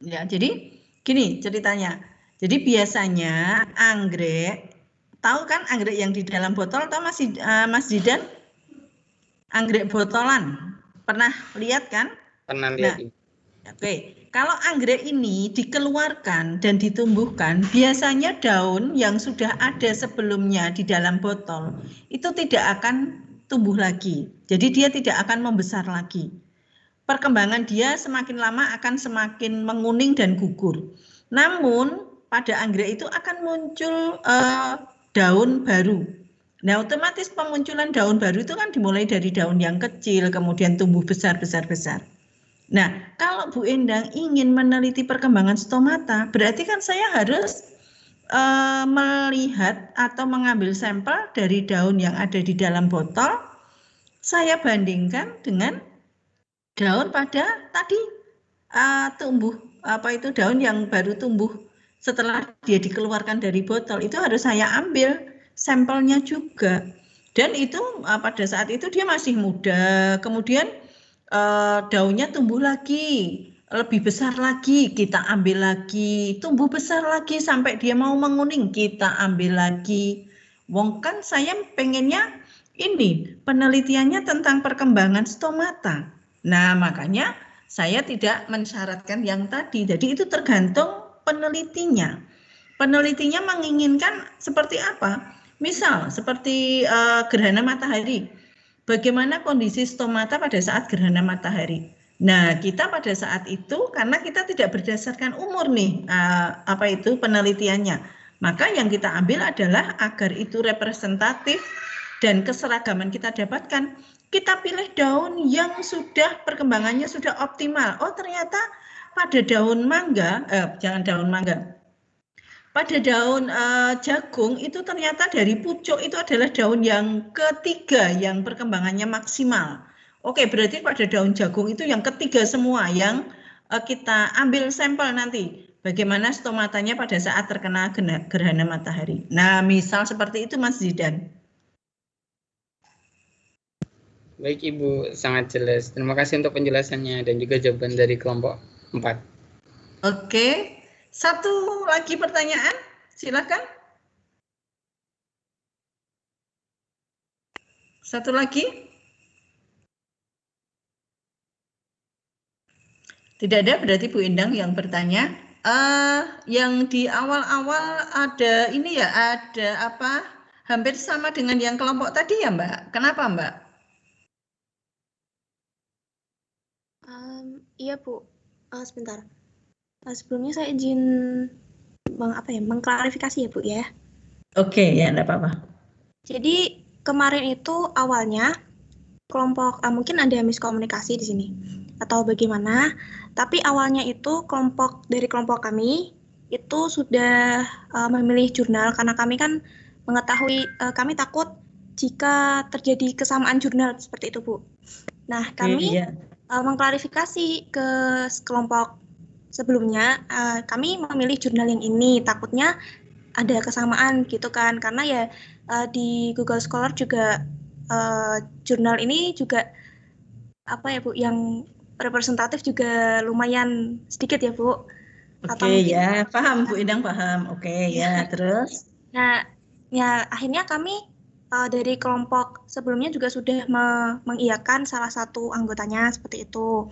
Ya, jadi gini ceritanya. Jadi biasanya anggrek, tahu kan anggrek yang di dalam botol, tahu Mas Zidan? Anggrek botolan, pernah lihat kan? Pernah lihat. Nah, oke. Kalau anggrek ini dikeluarkan dan ditumbuhkan, biasanya daun yang sudah ada sebelumnya di dalam botol itu tidak akan tumbuh lagi. Jadi dia tidak akan membesar lagi. Perkembangan dia semakin lama akan semakin menguning dan gugur. Namun pada anggrek itu akan muncul daun baru. Nah, otomatis pemunculan daun baru itu kan dimulai dari daun yang kecil, kemudian tumbuh besar. Nah, kalau Bu Endang ingin meneliti perkembangan stomata, berarti kan saya harus melihat atau mengambil sampel dari daun yang ada di dalam botol, saya bandingkan dengan daun pada tadi tumbuh, daun yang baru tumbuh setelah dia dikeluarkan dari botol, itu harus saya ambil sampelnya juga. Dan itu pada saat itu dia masih muda, kemudian daunnya tumbuh lagi, lebih besar lagi, kita ambil lagi, tumbuh besar lagi sampai dia mau menguning, kita ambil lagi. Wong kan saya pengennya ini penelitiannya tentang perkembangan stomata. Nah, makanya saya tidak mensyaratkan yang tadi. Jadi itu tergantung penelitinya. Penelitinya menginginkan seperti apa? Misal seperti gerhana matahari. Bagaimana kondisi stomata pada saat gerhana matahari? Nah, kita pada saat itu karena kita tidak berdasarkan umur nih, penelitiannya. Maka yang kita ambil adalah agar itu representatif dan keseragaman kita dapatkan, kita pilih daun yang sudah perkembangannya sudah optimal. Oh, ternyata pada daun mangga, pada daun jagung itu ternyata dari pucuk itu adalah daun yang ketiga yang perkembangannya maksimal. Oke, berarti pada daun jagung itu yang ketiga semua yang kita ambil sampel nanti. Bagaimana stomatanya pada saat terkena gerhana matahari. Nah, misal seperti itu Mas Zidan. Baik Ibu, sangat jelas. Terima kasih untuk penjelasannya dan juga jawaban dari kelompok 4. Oke. Satu lagi pertanyaan, silakan. Satu lagi. Tidak ada, berarti Bu Endang yang bertanya. Yang di awal-awal ada ini ya, ada apa? Hampir sama dengan yang kelompok tadi ya Mbak. Kenapa Mbak? Iya Bu, sebentar. Sebelumnya saya izin mengklarifikasi ya Bu ya. Oke, ya enggak apa-apa. Jadi kemarin itu awalnya kelompok mungkin ada miskomunikasi di sini atau bagaimana, tapi awalnya itu dari kelompok kami itu sudah memilih jurnal karena kami kan mengetahui kami takut jika terjadi kesamaan jurnal seperti itu Bu. Nah, kami mengklarifikasi ke kelompok sebelumnya, kami memilih jurnal yang ini, takutnya ada kesamaan gitu kan, karena ya di Google Scholar juga jurnal ini juga Bu, yang representatif juga lumayan sedikit ya Bu. Oke, ya, paham Bu Endang, paham. Oke, ya, terus? Nah, ya akhirnya kami dari kelompok sebelumnya juga sudah mengiyakan salah satu anggotanya seperti itu.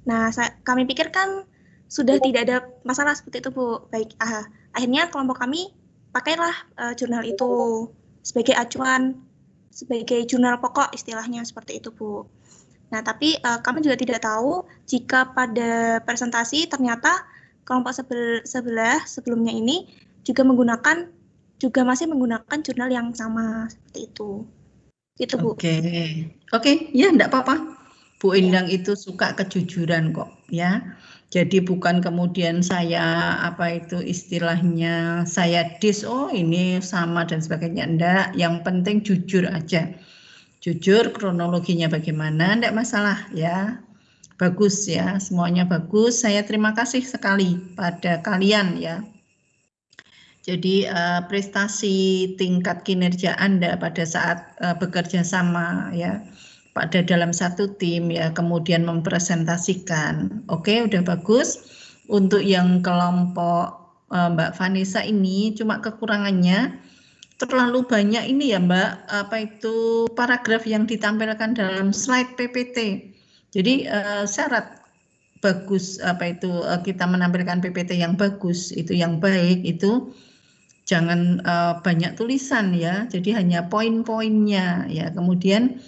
Nah, kami pikir kan sudah tidak ada masalah seperti itu Bu. Baik, akhirnya kelompok kami pakailah jurnal itu sebagai acuan, sebagai jurnal pokok istilahnya seperti itu Bu. Nah, tapi kami juga tidak tahu jika pada presentasi ternyata kelompok sebelah sebelumnya ini juga masih menggunakan jurnal yang sama seperti itu. Gitu Bu. Oke, ya enggak apa-apa. Bu Endang itu suka kejujuran kok, ya. Jadi bukan kemudian saya istilahnya saya ini sama dan sebagainya, enggak. Yang penting jujur aja. Jujur kronologinya bagaimana, enggak masalah ya. Bagus ya, semuanya bagus. Saya terima kasih sekali pada kalian ya. Jadi prestasi tingkat kinerja Anda pada saat bekerja sama ya pada dalam satu tim ya, kemudian mempresentasikan. Oke, udah bagus. Untuk yang kelompok Mbak Vanessa ini cuma kekurangannya terlalu banyak ini ya Mbak, paragraf yang ditampilkan dalam slide PPT. Jadi syarat bagus kita menampilkan PPT yang bagus, itu yang baik itu jangan banyak tulisan ya, jadi hanya poin-poinnya ya. Kemudian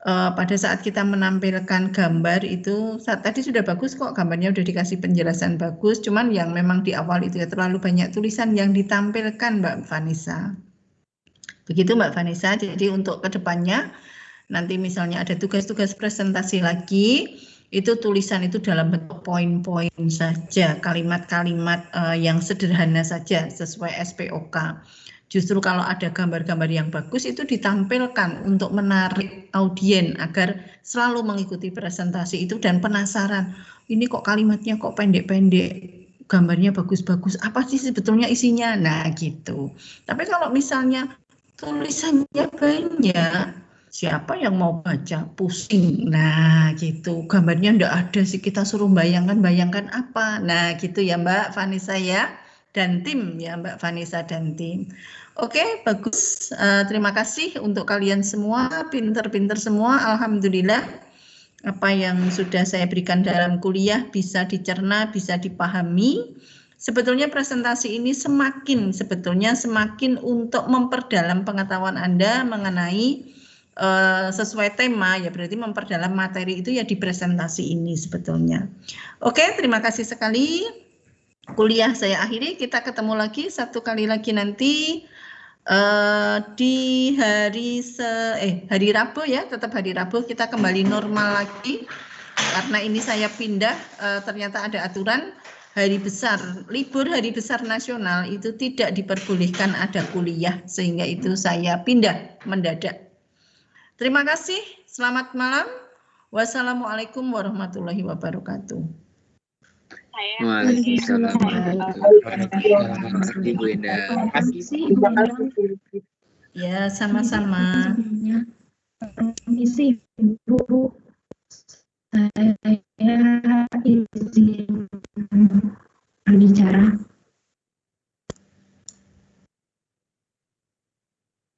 pada saat kita menampilkan gambar itu tadi sudah bagus kok, gambarnya udah dikasih penjelasan bagus, cuman yang memang di awal itu ya terlalu banyak tulisan yang ditampilkan Mbak Vanessa. Begitu Mbak Vanessa, jadi untuk kedepannya nanti misalnya ada tugas-tugas presentasi lagi, itu tulisan itu dalam bentuk poin-poin saja, kalimat-kalimat yang sederhana saja sesuai SPOK. Justru kalau ada gambar-gambar yang bagus itu ditampilkan untuk menarik audiens agar selalu mengikuti presentasi itu dan penasaran, ini kok kalimatnya kok pendek-pendek, gambarnya bagus-bagus, apa sih sebetulnya isinya? Nah gitu. Tapi kalau misalnya tulisannya banyak, siapa yang mau baca? Pusing. Nah gitu, gambarnya enggak ada sih, kita suruh bayangkan apa. Nah gitu ya Mbak Vanessa ya, dan tim ya Mbak Vanessa dan tim. Oke, bagus. Terima kasih untuk kalian semua, pinter-pinter semua. Alhamdulillah apa yang sudah saya berikan dalam kuliah bisa dicerna, bisa dipahami. Sebetulnya presentasi ini semakin untuk memperdalam pengetahuan Anda mengenai sesuai tema ya, berarti memperdalam materi itu ya di presentasi ini sebetulnya. Oke, terima kasih sekali. Kuliah saya akhiri, kita ketemu lagi satu kali lagi nanti di hari Rabu ya, tetap hari Rabu kita kembali normal lagi. Karena ini saya pindah, ternyata ada aturan hari besar, libur hari besar nasional itu tidak diperbolehkan ada kuliah, sehingga itu saya pindah mendadak. Terima kasih, selamat malam. Wassalamualaikum warahmatullahi wabarakatuh. Waalaikumsalam warahmatullahi Ibu Endah. Terima kasih. Ya, sama-sama. Permisi, Bu. Saya izin berbicara.